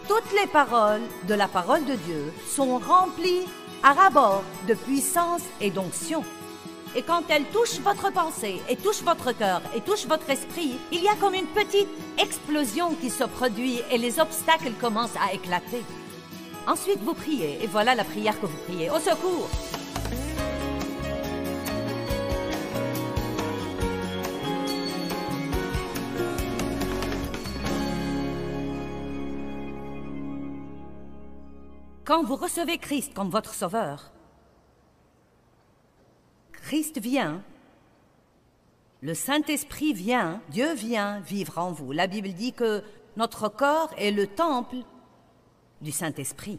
Toutes les paroles de la parole de Dieu sont remplies à ras-bord de puissance et d'onction. Et quand elles touchent votre pensée, et touchent votre cœur, et touchent votre esprit, il y a comme une petite explosion qui se produit et les obstacles commencent à éclater. Ensuite, vous priez, et voilà la prière que vous priez. Au secours! Quand vous recevez Christ comme votre sauveur, Christ vient, le Saint-Esprit vient, Dieu vient vivre en vous. La Bible dit que notre corps est le temple du Saint-Esprit.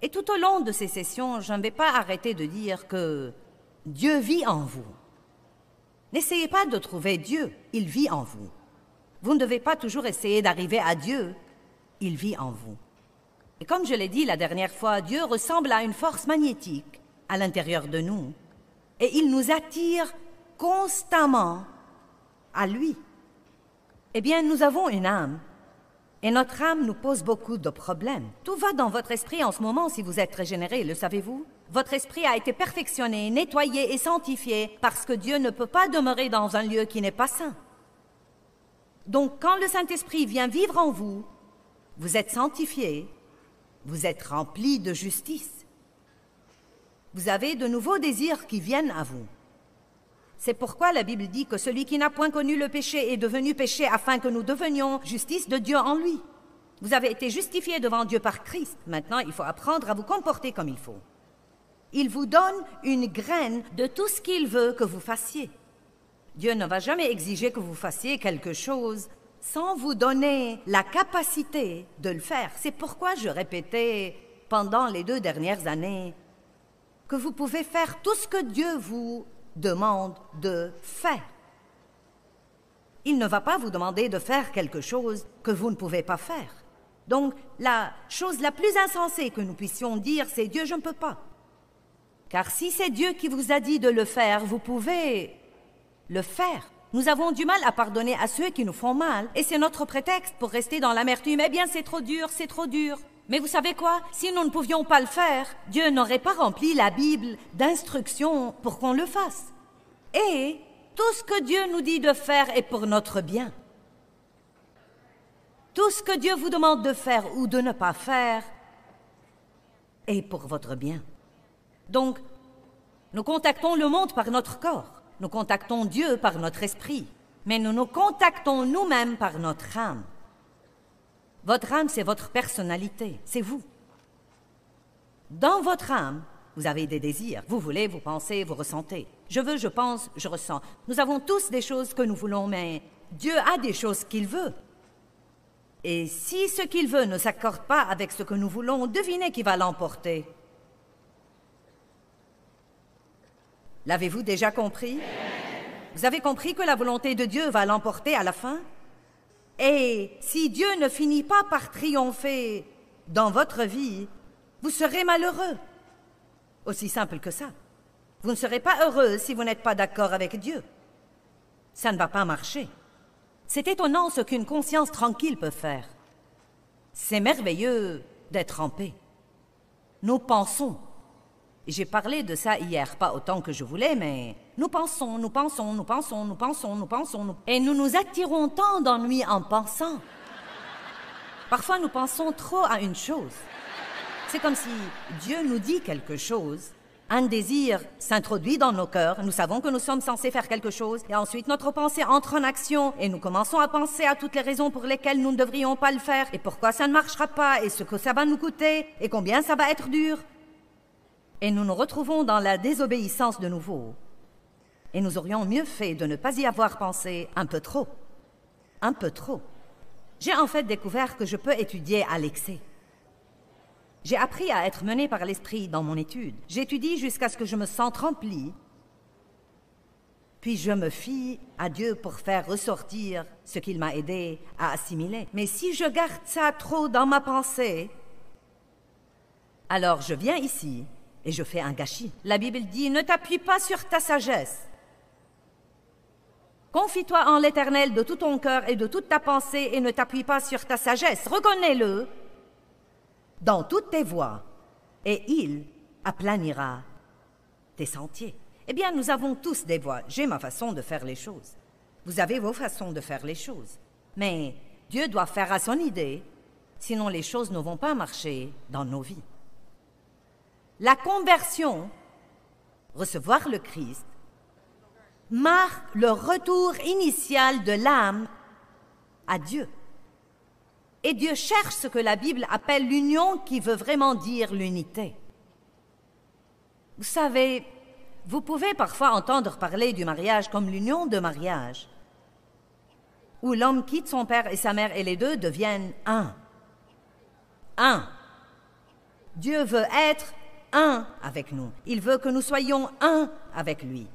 Et tout au long de ces sessions, je ne vais pas arrêter de dire que Dieu vit en vous. N'essayez pas de trouver Dieu, il vit en vous. Vous ne devez pas toujours essayer d'arriver à Dieu, il vit en vous. Et comme je l'ai dit la dernière fois, Dieu ressemble à une force magnétique à l'intérieur de nous. Et il nous attire constamment à lui. Eh bien, nous avons une âme. Et notre âme nous pose beaucoup de problèmes. Tout va dans votre esprit en ce moment si vous êtes régénéré, le savez-vous? Votre esprit a été perfectionné, nettoyé et sanctifié parce que Dieu ne peut pas demeurer dans un lieu qui n'est pas saint. Donc, quand le Saint-Esprit vient vivre en vous, vous êtes sanctifié. Vous êtes rempli de justice. Vous avez de nouveaux désirs qui viennent à vous. C'est pourquoi la Bible dit que celui qui n'a point connu le péché est devenu péché afin que nous devenions justice de Dieu en lui. Vous avez été justifiés devant Dieu par Christ. Maintenant, il faut apprendre à vous comporter comme il faut. Il vous donne une graine de tout ce qu'il veut que vous fassiez. Dieu ne va jamais exiger que vous fassiez quelque chose sans vous donner la capacité de le faire. C'est pourquoi je répétais pendant les 2 dernières années que vous pouvez faire tout ce que Dieu vous demande de faire. Il ne va pas vous demander de faire quelque chose que vous ne pouvez pas faire. Donc, la chose la plus insensée que nous puissions dire, c'est « Dieu, je ne peux pas ». Car si c'est Dieu qui vous a dit de le faire, vous pouvez le faire. Nous avons du mal à pardonner à ceux qui nous font mal, et c'est notre prétexte pour rester dans l'amertume. Eh bien, c'est trop dur, c'est trop dur. Mais vous savez quoi? Si nous ne pouvions pas le faire, Dieu n'aurait pas rempli la Bible d'instructions pour qu'on le fasse. Et tout ce que Dieu nous dit de faire est pour notre bien. Tout ce que Dieu vous demande de faire ou de ne pas faire est pour votre bien. Donc, nous contactons le monde par notre corps. Nous contactons Dieu par notre esprit, mais nous nous contactons nous-mêmes par notre âme. Votre âme, c'est votre personnalité, c'est vous. Dans votre âme, vous avez des désirs. Vous voulez, vous pensez, vous ressentez. Je veux, je pense, je ressens. Nous avons tous des choses que nous voulons, mais Dieu a des choses qu'il veut. Et si ce qu'il veut ne s'accorde pas avec ce que nous voulons, devinez qui va l'emporter. L'avez-vous déjà compris? Vous avez compris que la volonté de Dieu va l'emporter à la fin? Et si Dieu ne finit pas par triompher dans votre vie, vous serez malheureux. Aussi simple que ça. Vous ne serez pas heureux si vous n'êtes pas d'accord avec Dieu. Ça ne va pas marcher. C'est étonnant ce qu'une conscience tranquille peut faire. C'est merveilleux d'être en paix. Nous pensons. J'ai parlé de ça hier, pas autant que je voulais, mais nous pensons, nous pensons, nous pensons, nous pensons, nous pensons, et nous nous attirons tant d'ennuis en pensant. Parfois, nous pensons trop à une chose. C'est comme si Dieu nous dit quelque chose, un désir s'introduit dans nos cœurs, nous savons que nous sommes censés faire quelque chose, et ensuite notre pensée entre en action, et nous commençons à penser à toutes les raisons pour lesquelles nous ne devrions pas le faire, et pourquoi ça ne marchera pas, et ce que ça va nous coûter, et combien ça va être dur. Et nous nous retrouvons dans la désobéissance de nouveau. Et nous aurions mieux fait de ne pas y avoir pensé un peu trop. Un peu trop. J'ai en fait découvert que je peux étudier à l'excès. J'ai appris à être menée par l'esprit dans mon étude. J'étudie jusqu'à ce que je me sente remplie. Puis je me fie à Dieu pour faire ressortir ce qu'il m'a aidé à assimiler. Mais si je garde ça trop dans ma pensée, alors je viens ici et je fais un gâchis. La Bible dit « Ne t'appuie pas sur ta sagesse. Confie-toi en l'Éternel de tout ton cœur et de toute ta pensée et ne t'appuie pas sur ta sagesse. Reconnais-le dans toutes tes voies, et il aplanira tes sentiers. Eh bien, nous avons tous des voies. J'ai ma façon de faire les choses. Vous avez vos façons de faire les choses. Mais Dieu doit faire à son idée, sinon les choses ne vont pas marcher dans nos vies. La conversion, recevoir le Christ, marque le retour initial de l'âme à Dieu. Et Dieu cherche ce que la Bible appelle l'union, qui veut vraiment dire l'unité. Vous savez, vous pouvez parfois entendre parler du mariage comme l'union de mariage, où l'homme quitte son père et sa mère et les deux deviennent un. Un. Dieu veut être un avec nous. Il veut que nous soyons un avec lui.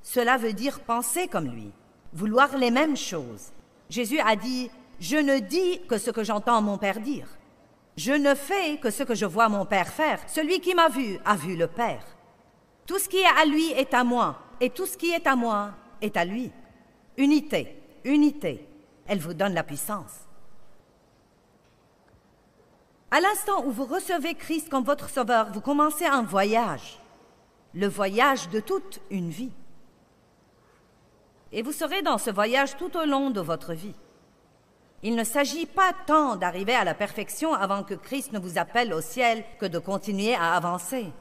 Cela veut dire penser comme lui, vouloir les mêmes choses. Jésus a dit « Je ne dis que ce que j'entends mon Père dire. Je ne fais que ce que je vois mon Père faire. Celui qui m'a vu a vu le Père. Tout ce qui est à lui est à moi, et tout ce qui est à moi est à lui. » Unité, unité, elle vous donne la puissance. À l'instant où vous recevez Christ comme votre sauveur, vous commencez un voyage, le voyage de toute une vie. Et vous serez dans ce voyage tout au long de votre vie. Il ne s'agit pas tant d'arriver à la perfection avant que Christ ne vous appelle au ciel que de continuer à avancer,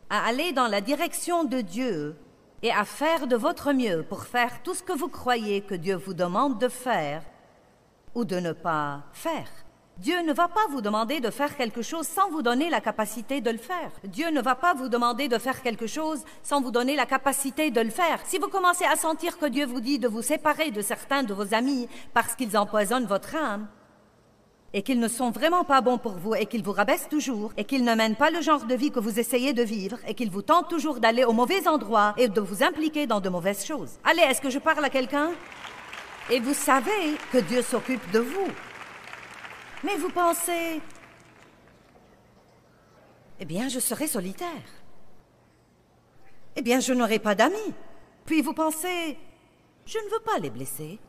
à aller dans la direction de Dieu et à faire de votre mieux pour faire tout ce que vous croyez que Dieu vous demande de faire ou de ne pas faire. Dieu ne va pas vous demander de faire quelque chose sans vous donner la capacité de le faire. Dieu ne va pas vous demander de faire quelque chose sans vous donner la capacité de le faire. Si vous commencez à sentir que Dieu vous dit de vous séparer de certains de vos amis parce qu'ils empoisonnent votre âme, et qu'ils ne sont vraiment pas bons pour vous, et qu'ils vous rabaissent toujours, et qu'ils ne mènent pas le genre de vie que vous essayez de vivre, et qu'ils vous tentent toujours d'aller au mauvais endroit et de vous impliquer dans de mauvaises choses. Allez, est-ce que je parle à quelqu'un? Et vous savez que Dieu s'occupe de vous. Mais vous pensez, eh bien, je serai solitaire. Eh bien, je n'aurai pas d'amis. Puis vous pensez, je ne veux pas les blesser.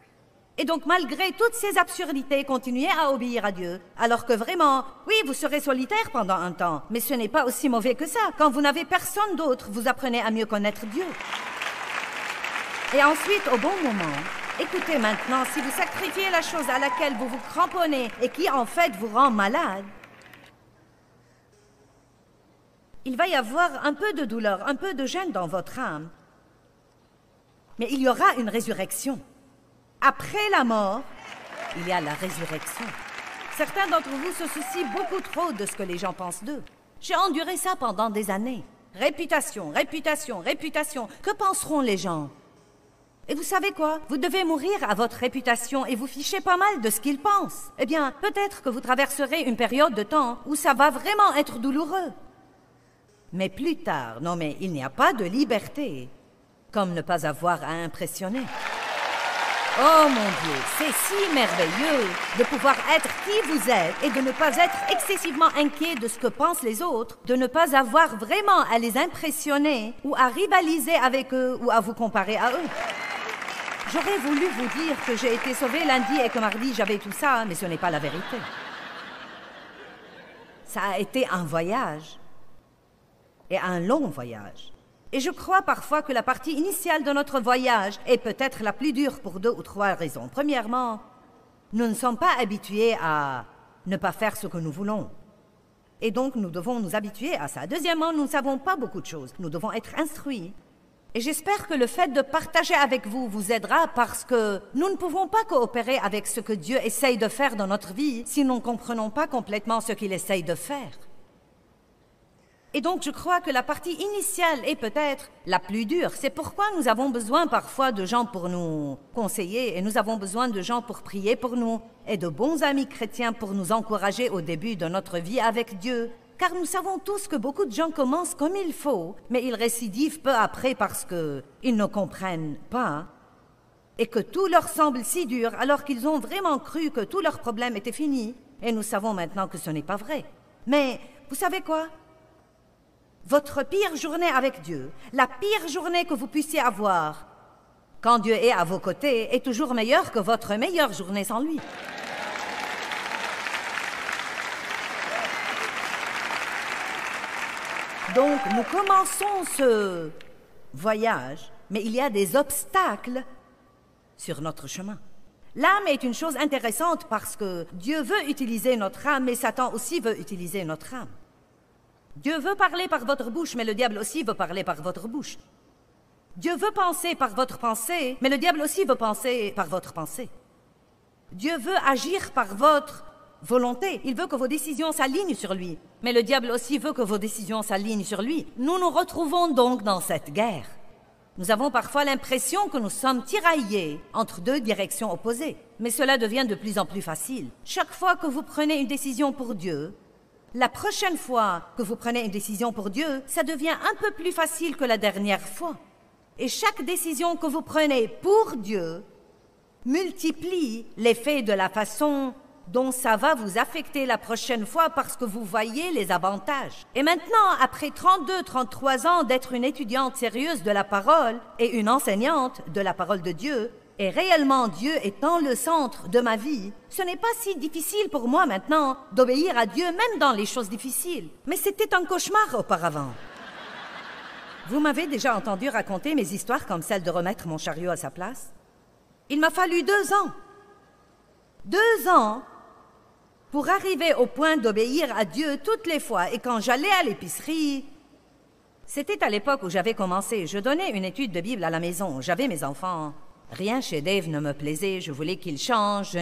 Et donc, malgré toutes ces absurdités, continuez à obéir à Dieu. Alors que vraiment, oui, vous serez solitaire pendant un temps, mais ce n'est pas aussi mauvais que ça. Quand vous n'avez personne d'autre, vous apprenez à mieux connaître Dieu. Et ensuite, au bon moment, écoutez maintenant, si vous sacrifiez la chose à laquelle vous vous cramponnez et qui en fait vous rend malade, il va y avoir un peu de douleur, un peu de gêne dans votre âme. Mais il y aura une résurrection. Après la mort, il y a la résurrection. Certains d'entre vous se soucient beaucoup trop de ce que les gens pensent d'eux. J'ai enduré ça pendant des années. Réputation, réputation, réputation. Que penseront les gens? Et vous savez quoi? Vous devez mourir à votre réputation et vous fichez pas mal de ce qu'ils pensent. Eh bien, peut-être que vous traverserez une période de temps où ça va vraiment être douloureux. Mais plus tard, non mais il n'y a pas de liberté comme ne pas avoir à impressionner. Oh mon Dieu, c'est si merveilleux de pouvoir être qui vous êtes et de ne pas être excessivement inquiet de ce que pensent les autres, de ne pas avoir vraiment à les impressionner ou à rivaliser avec eux ou à vous comparer à eux. J'aurais voulu vous dire que j'ai été sauvée lundi et que mardi j'avais tout ça, mais ce n'est pas la vérité. Ça a été un voyage, et un long voyage. Et je crois parfois que la partie initiale de notre voyage est peut-être la plus dure pour 2 ou 3 raisons. Premièrement, nous ne sommes pas habitués à ne pas faire ce que nous voulons. Et donc, nous devons nous habituer à ça. Deuxièmement, nous ne savons pas beaucoup de choses. Nous devons être instruits. Et j'espère que le fait de partager avec vous vous aidera parce que nous ne pouvons pas coopérer avec ce que Dieu essaye de faire dans notre vie si nous ne comprenons pas complètement ce qu'il essaye de faire. Et donc, je crois que la partie initiale est peut-être la plus dure. C'est pourquoi nous avons besoin parfois de gens pour nous conseiller et nous avons besoin de gens pour prier pour nous et de bons amis chrétiens pour nous encourager au début de notre vie avec Dieu. Car nous savons tous que beaucoup de gens commencent comme il faut, mais ils récidivent peu après parce qu'ils ne comprennent pas et que tout leur semble si dur alors qu'ils ont vraiment cru que tous leurs problèmes étaient finis. Et nous savons maintenant que ce n'est pas vrai. Mais vous savez quoi? Votre pire journée avec Dieu, la pire journée que vous puissiez avoir, quand Dieu est à vos côtés, est toujours meilleure que votre meilleure journée sans lui. Donc, nous commençons ce voyage, mais il y a des obstacles sur notre chemin. L'âme est une chose intéressante parce que Dieu veut utiliser notre âme, mais Satan aussi veut utiliser notre âme. Dieu veut parler par votre bouche, mais le diable aussi veut parler par votre bouche. Dieu veut penser par votre pensée, mais le diable aussi veut penser par votre pensée. Dieu veut agir par votre volonté. Il veut que vos décisions s'alignent sur lui, mais le diable aussi veut que vos décisions s'alignent sur lui. Nous nous retrouvons donc dans cette guerre. Nous avons parfois l'impression que nous sommes tiraillés entre deux directions opposées, mais cela devient de plus en plus facile. Chaque fois que vous prenez une décision pour Dieu, la prochaine fois que vous prenez une décision pour Dieu, ça devient un peu plus facile que la dernière fois. Et chaque décision que vous prenez pour Dieu multiplie l'effet de la façon dont ça va vous affecter la prochaine fois parce que vous voyez les avantages. Et maintenant, après 33 ans d'être une étudiante sérieuse de la parole et une enseignante de la parole de Dieu, et réellement Dieu étant le centre de ma vie, ce n'est pas si difficile pour moi maintenant d'obéir à Dieu même dans les choses difficiles. Mais c'était un cauchemar auparavant. Vous m'avez déjà entendu raconter mes histoires comme celle de remettre mon chariot à sa place? Il m'a fallu 2 ans. 2 ans pour arriver au point d'obéir à Dieu toutes les fois. Et quand j'allais à l'épicerie, c'était à l'époque où j'avais commencé. Je donnais une étude de Bible à la maison. J'avais mes enfants. Rien chez Dave ne me plaisait. Je voulais qu'il change. Je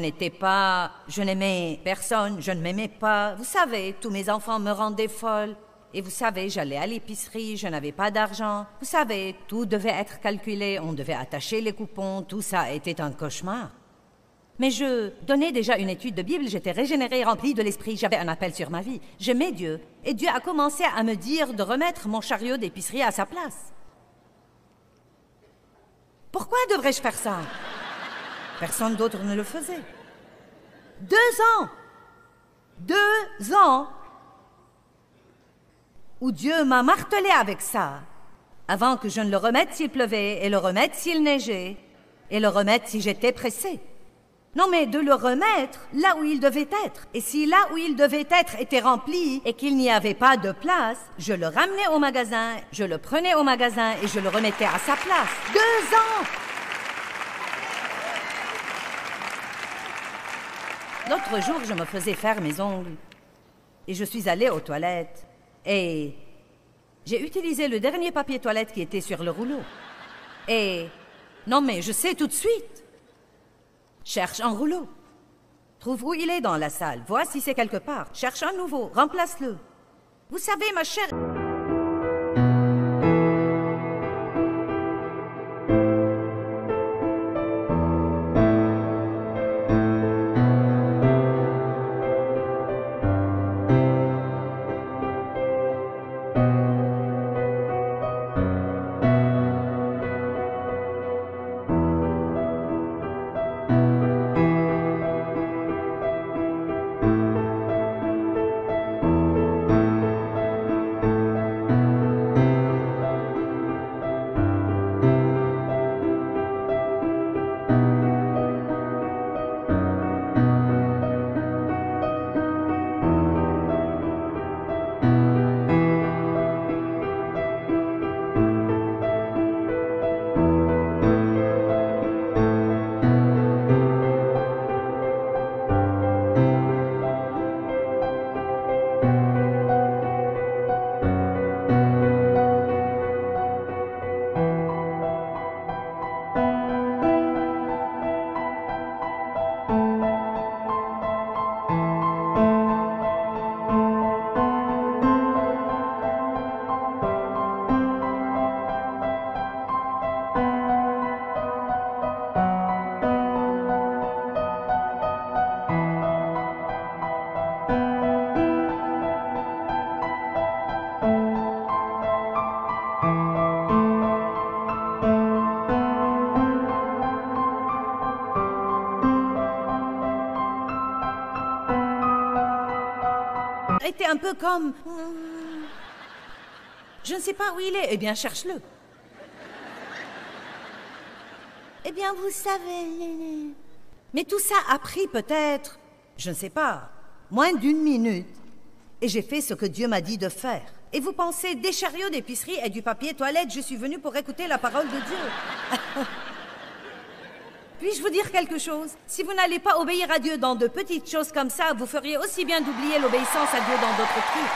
n'aimais personne. Je ne m'aimais pas. Vous savez, tous mes enfants me rendaient folle. Et vous savez, j'allais à l'épicerie, je n'avais pas d'argent. Vous savez, tout devait être calculé. On devait attacher les coupons. Tout ça était un cauchemar. Mais je donnais déjà une étude de Bible, j'étais régénérée, remplie de l'esprit, j'avais un appel sur ma vie. J'aimais Dieu, et Dieu a commencé à me dire de remettre mon chariot d'épicerie à sa place. Pourquoi devrais-je faire ça? Personne d'autre ne le faisait. 2 ans! 2 ans! Où Dieu m'a martelé avec ça, avant que je ne le remette s'il pleuvait, et le remette s'il neigeait, et le remette si j'étais pressée. Non, mais de le remettre là où il devait être. Et si là où il devait être était rempli et qu'il n'y avait pas de place, je le ramenais au magasin, je le prenais au magasin et je le remettais à sa place. 2 ans! L'autre jour, je me faisais faire mes ongles et je suis allée aux toilettes et j'ai utilisé le dernier papier toilette qui était sur le rouleau. Et non, mais je sais tout de suite. Cherche un rouleau. Trouve où il est dans la salle. Vois si c'est quelque part. Cherche un nouveau. Remplace-le. Vous savez, ma chère... était un peu comme... Je ne sais pas où il est. Eh bien, cherche-le. Eh bien, vous savez... Mais tout ça a pris peut-être, je ne sais pas, moins d'1 minute. Et j'ai fait ce que Dieu m'a dit de faire. Et vous pensez des chariots d'épicerie et du papier toilette, je suis venu pour écouter la parole de Dieu. Puis-je vous dire quelque chose? Si vous n'allez pas obéir à Dieu dans de petites choses comme ça, vous feriez aussi bien d'oublier l'obéissance à Dieu dans d'autres trucs.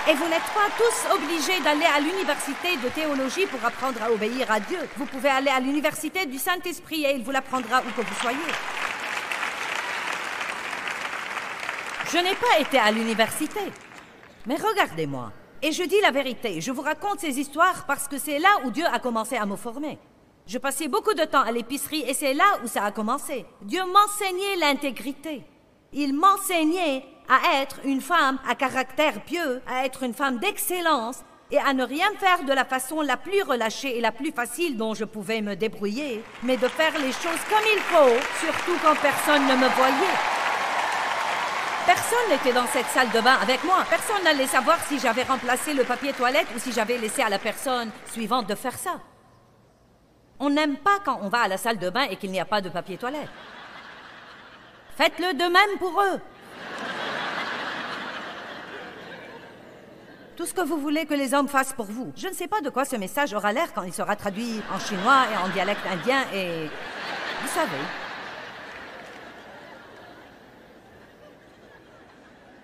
Et vous n'êtes pas tous obligés d'aller à l'université de théologie pour apprendre à obéir à Dieu. Vous pouvez aller à l'université du Saint-Esprit et il vous l'apprendra où que vous soyez. Je n'ai pas été à l'université. Mais regardez-moi. Et je dis la vérité, je vous raconte ces histoires parce que c'est là où Dieu a commencé à me former. Je passais beaucoup de temps à l'épicerie et c'est là où ça a commencé. Dieu m'enseignait l'intégrité. Il m'enseignait à être une femme à caractère pieux, à être une femme d'excellence et à ne rien faire de la façon la plus relâchée et la plus facile dont je pouvais me débrouiller, mais de faire les choses comme il faut, surtout quand personne ne me voyait. Personne n'était dans cette salle de bain avec moi. Personne n'allait savoir si j'avais remplacé le papier toilette ou si j'avais laissé à la personne suivante de faire ça. On n'aime pas quand on va à la salle de bain et qu'il n'y a pas de papier toilette. Faites-le de même pour eux. Tout ce que vous voulez que les hommes fassent pour vous. Je ne sais pas de quoi ce message aura l'air quand il sera traduit en chinois et en dialecte indien et... Vous savez.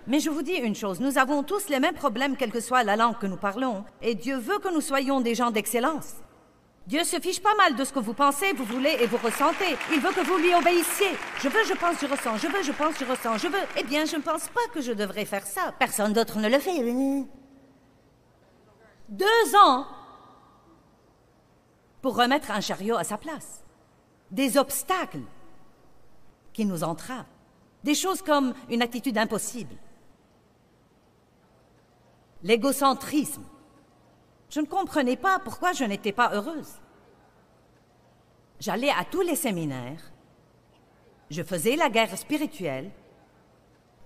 Mais je vous dis une chose, nous avons tous les mêmes problèmes, quelle que soit la langue que nous parlons, et Dieu veut que nous soyons des gens d'excellence. Dieu se fiche pas mal de ce que vous pensez, vous voulez et vous ressentez. Il veut que vous lui obéissiez. Je veux, je pense, je ressens. Je veux, je pense, je ressens. Je veux. Eh bien, je ne pense pas que je devrais faire ça. Personne d'autre ne le fait. 2 ans pour remettre un chariot à sa place. Des obstacles qui nous entravent. Des choses comme une attitude impossible. L'égocentrisme. Je ne comprenais pas pourquoi je n'étais pas heureuse. J'allais à tous les séminaires. Je faisais la guerre spirituelle.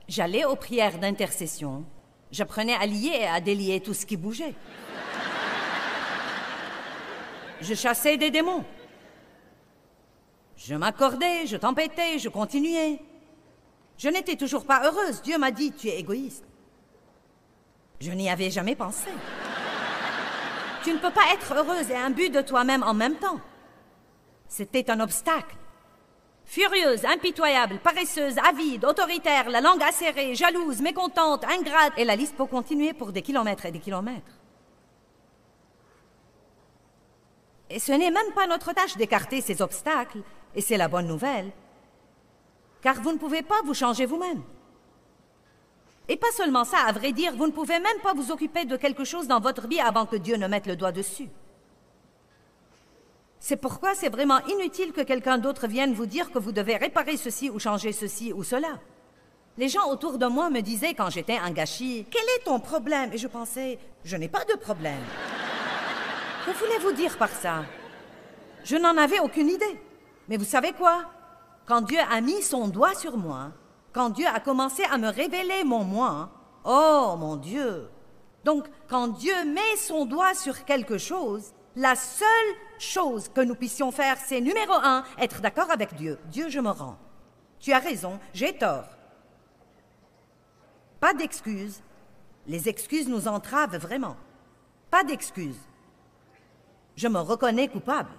J'allais aux prières d'intercession. J'apprenais à lier et à délier tout ce qui bougeait. Je chassais des démons. Je m'accordais, je tempêtais, je continuais. Je n'étais toujours pas heureuse. Dieu m'a dit, tu es égoïste. Je n'y avais jamais pensé. Tu ne peux pas être heureuse et imbu de toi-même en même temps. C'était un obstacle. Furieuse, impitoyable, paresseuse, avide, autoritaire, la langue acérée, jalouse, mécontente, ingrate, et la liste peut continuer pour des kilomètres et des kilomètres. Et ce n'est même pas notre tâche d'écarter ces obstacles, et c'est la bonne nouvelle, car vous ne pouvez pas vous changer vous-même. Et pas seulement ça, à vrai dire, vous ne pouvez même pas vous occuper de quelque chose dans votre vie avant que Dieu ne mette le doigt dessus. C'est pourquoi c'est vraiment inutile que quelqu'un d'autre vienne vous dire que vous devez réparer ceci ou changer ceci ou cela. Les gens autour de moi me disaient quand j'étais un gâchis, « Quel est ton problème ?» Et je pensais, « Je n'ai pas de problème. » Que voulez-vous dire par ça? Je n'en avais aucune idée. Mais vous savez quoi? Quand Dieu a mis son doigt sur moi, quand Dieu a commencé à me révéler mon moi, oh mon Dieu! Donc, quand Dieu met son doigt sur quelque chose, la seule chose que nous puissions faire, c'est numéro 1, être d'accord avec Dieu. Dieu, je me rends. Tu as raison, j'ai tort. Pas d'excuses. Les excuses nous entravent vraiment. Pas d'excuses. Je me reconnais coupable.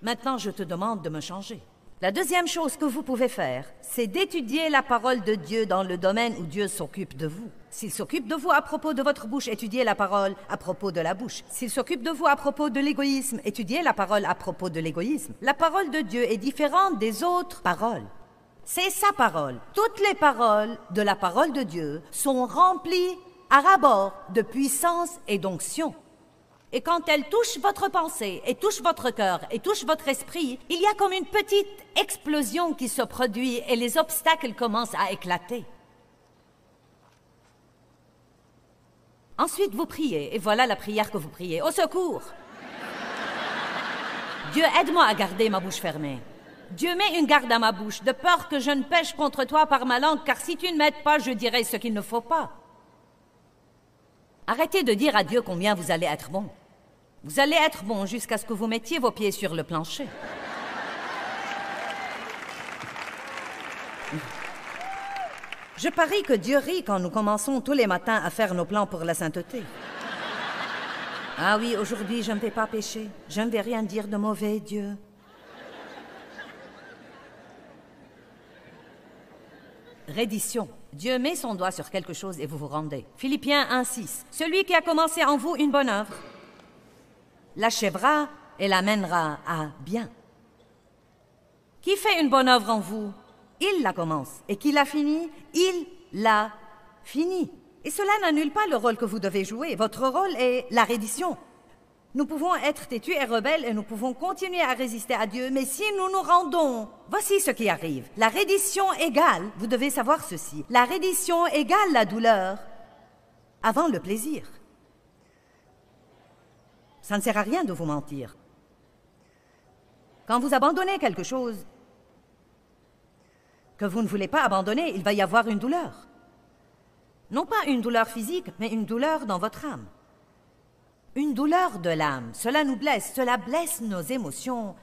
Maintenant, je te demande de me changer. La deuxième chose que vous pouvez faire, c'est d'étudier la parole de Dieu dans le domaine où Dieu s'occupe de vous. S'il s'occupe de vous à propos de votre bouche, étudiez la parole à propos de la bouche. S'il s'occupe de vous à propos de l'égoïsme, étudiez la parole à propos de l'égoïsme. La parole de Dieu est différente des autres paroles. C'est sa parole. Toutes les paroles de la parole de Dieu sont remplies à ras-bord de puissance et d'onction. Et quand elle touche votre pensée, et touche votre cœur, et touche votre esprit, il y a comme une petite explosion qui se produit et les obstacles commencent à éclater. Ensuite, vous priez, et voilà la prière que vous priez. Au secours! Dieu, aide-moi à garder ma bouche fermée. Dieu, mets une garde à ma bouche, de peur que je ne pêche contre toi par ma langue, car si tu ne m'aides pas, je dirai ce qu'il ne faut pas. Arrêtez de dire à Dieu combien vous allez être bon. Vous allez être bon jusqu'à ce que vous mettiez vos pieds sur le plancher. Je parie que Dieu rit quand nous commençons tous les matins à faire nos plans pour la sainteté. Ah oui, aujourd'hui, je ne vais pas pécher. Je ne vais rien dire de mauvais, Dieu. Reddition. Dieu met son doigt sur quelque chose et vous vous rendez. Philippiens 1,6. Celui qui a commencé en vous une bonne œuvre l'achèvera et l'amènera à bien. Qui fait une bonne œuvre en vous? Il la commence. Et qui l'a finie? Il l'a finie. Et cela n'annule pas le rôle que vous devez jouer. Votre rôle est la reddition. Nous pouvons être têtus et rebelles et nous pouvons continuer à résister à Dieu, mais si nous nous rendons, voici ce qui arrive. La reddition égale, vous devez savoir ceci, la reddition égale la douleur avant le plaisir. Ça ne sert à rien de vous mentir. Quand vous abandonnez quelque chose que vous ne voulez pas abandonner, il va y avoir une douleur. Non pas une douleur physique, mais une douleur dans votre âme. Une douleur de l'âme. Cela nous blesse, cela blesse nos émotions.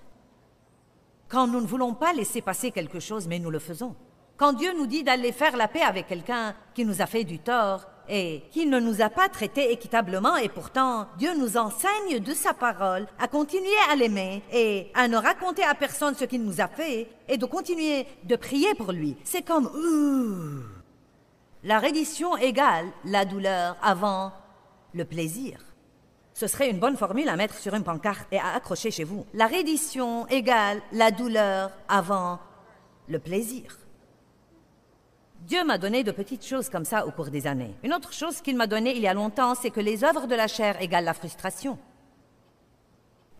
Quand nous ne voulons pas laisser passer quelque chose, mais nous le faisons. Quand Dieu nous dit d'aller faire la paix avec quelqu'un qui nous a fait du tort et qui ne nous a pas traités équitablement, et pourtant Dieu nous enseigne de sa parole à continuer à l'aimer et à ne raconter à personne ce qu'il nous a fait et de continuer de prier pour lui. C'est comme la reddition égale la douleur avant le plaisir. Ce serait une bonne formule à mettre sur une pancarte et à accrocher chez vous. La reddition égale la douleur avant le plaisir. Dieu m'a donné de petites choses comme ça au cours des années. Une autre chose qu'il m'a donnée il y a longtemps, c'est que les œuvres de la chair égalent la frustration.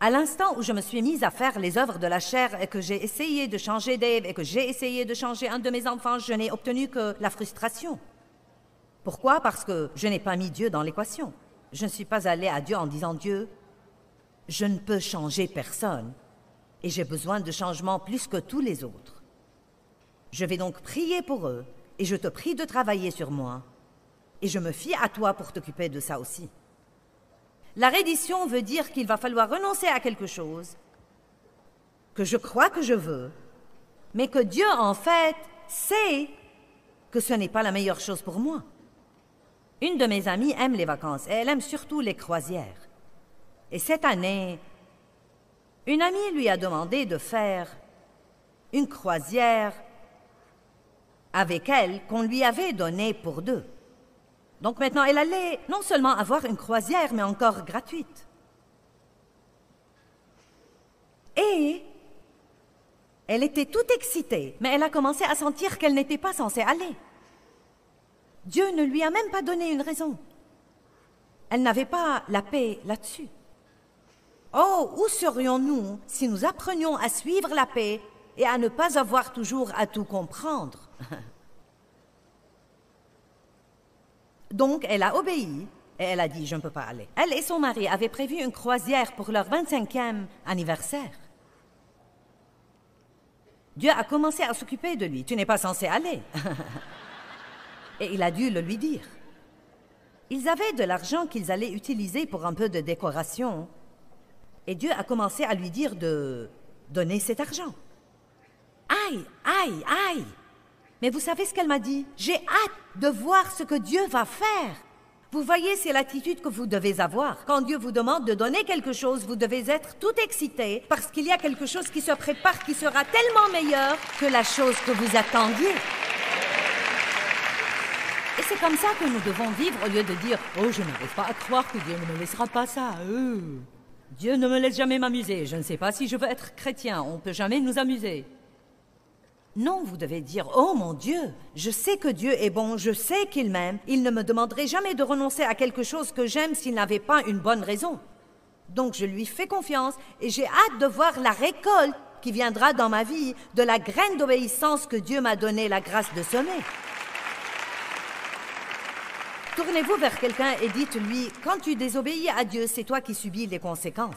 À l'instant où je me suis mise à faire les œuvres de la chair et que j'ai essayé de changer Dave et que j'ai essayé de changer un de mes enfants, je n'ai obtenu que la frustration. Pourquoi? Parce que je n'ai pas mis Dieu dans l'équation. Je ne suis pas allée à Dieu en disant « Dieu, je ne peux changer personne et j'ai besoin de changement plus que tous les autres. Je vais donc prier pour eux et je te prie de travailler sur moi et je me fie à toi pour t'occuper de ça aussi. » La reddition veut dire qu'il va falloir renoncer à quelque chose que je crois que je veux, mais que Dieu, en fait, sait que ce n'est pas la meilleure chose pour moi. Une de mes amies aime les vacances et elle aime surtout les croisières. Et cette année, une amie lui a demandé de faire une croisière avec elle qu'on lui avait donnée pour deux. Donc maintenant, elle allait non seulement avoir une croisière, mais encore gratuite. Et elle était toute excitée, mais elle a commencé à sentir qu'elle n'était pas censée aller. Dieu ne lui a même pas donné une raison. Elle n'avait pas la paix là-dessus. Oh, où serions-nous si nous apprenions à suivre la paix et à ne pas avoir toujours à tout comprendre? Donc, elle a obéi et elle a dit « Je ne peux pas aller ». Elle et son mari avaient prévu une croisière pour leur 25e anniversaire. Dieu a commencé à s'occuper de lui. « Tu n'es pas censé aller ». Et il a dû le lui dire. Ils avaient de l'argent qu'ils allaient utiliser pour un peu de décoration. Et Dieu a commencé à lui dire de donner cet argent. Aïe, aïe, aïe! Mais vous savez ce qu'elle m'a dit? J'ai hâte de voir ce que Dieu va faire. Vous voyez, c'est l'attitude que vous devez avoir. Quand Dieu vous demande de donner quelque chose, vous devez être tout excité parce qu'il y a quelque chose qui se prépare qui sera tellement meilleur que la chose que vous attendiez. Et c'est comme ça que nous devons vivre au lieu de dire « Oh, je n'arrive pas à croire que Dieu ne me laissera pas ça. Dieu ne me laisse jamais m'amuser. Je ne sais pas si je veux être chrétien. On ne peut jamais nous amuser. » Non, vous devez dire « Oh mon Dieu, je sais que Dieu est bon, je sais qu'il m'aime. Il ne me demanderait jamais de renoncer à quelque chose que j'aime s'il n'avait pas une bonne raison. Donc je lui fais confiance et j'ai hâte de voir la récolte qui viendra dans ma vie de la graine d'obéissance que Dieu m'a donné la grâce de semer. » Tournez-vous vers quelqu'un et dites-lui « Quand tu désobéis à Dieu, c'est toi qui subis les conséquences. »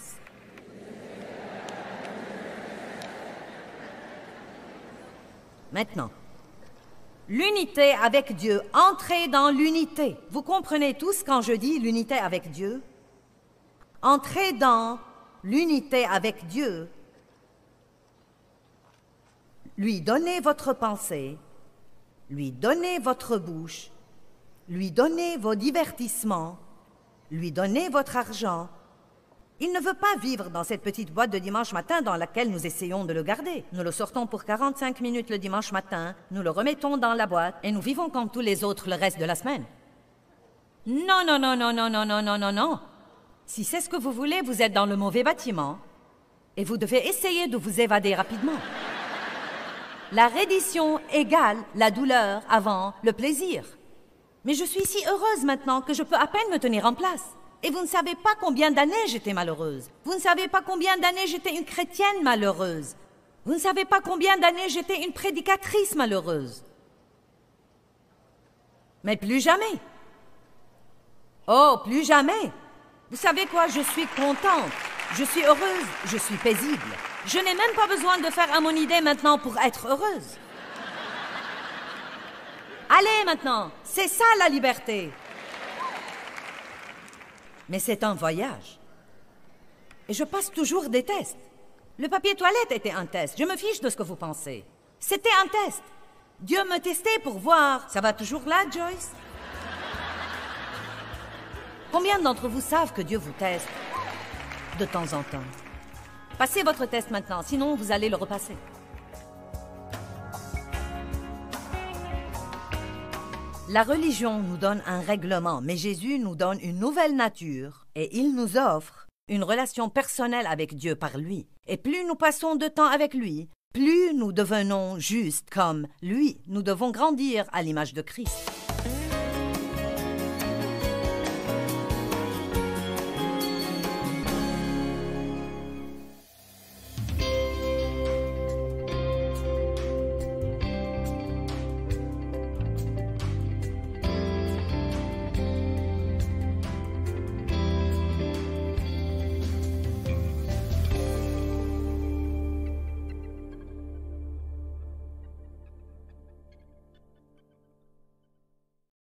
Maintenant, l'unité avec Dieu, entrez dans l'unité. Vous comprenez tous quand je dis l'unité avec Dieu? Entrez dans l'unité avec Dieu. Lui donnez votre pensée, lui donnez votre bouche, lui donnez vos divertissements, lui donnez votre argent. Il ne veut pas vivre dans cette petite boîte de dimanche matin dans laquelle nous essayons de le garder. Nous le sortons pour 45 minutes le dimanche matin, nous le remettons dans la boîte et nous vivons comme tous les autres le reste de la semaine. Non, non, non, non, non, non, non, non, non, non. Si c'est ce que vous voulez, vous êtes dans le mauvais bâtiment et vous devez essayer de vous évader rapidement. La reddition égale la douleur avant le plaisir. Mais je suis si heureuse maintenant que je peux à peine me tenir en place. Et vous ne savez pas combien d'années j'étais malheureuse. Vous ne savez pas combien d'années j'étais une chrétienne malheureuse. Vous ne savez pas combien d'années j'étais une prédicatrice malheureuse. Mais plus jamais. Oh, plus jamais. Vous savez quoi, je suis contente. Je suis heureuse, je suis paisible. Je n'ai même pas besoin de faire à mon idée maintenant pour être heureuse. Allez maintenant, c'est ça la liberté. Mais c'est un voyage. Et je passe toujours des tests. Le papier toilette était un test. Je me fiche de ce que vous pensez. C'était un test. Dieu me testait pour voir. Ça va toujours là, Joyce? Combien d'entre vous savent que Dieu vous teste de temps en temps? Passez votre test maintenant, sinon vous allez le repasser. La religion nous donne un règlement, mais Jésus nous donne une nouvelle nature et il nous offre une relation personnelle avec Dieu par lui. Et plus nous passons de temps avec lui, plus nous devenons justes comme lui. Nous devons grandir à l'image de Christ.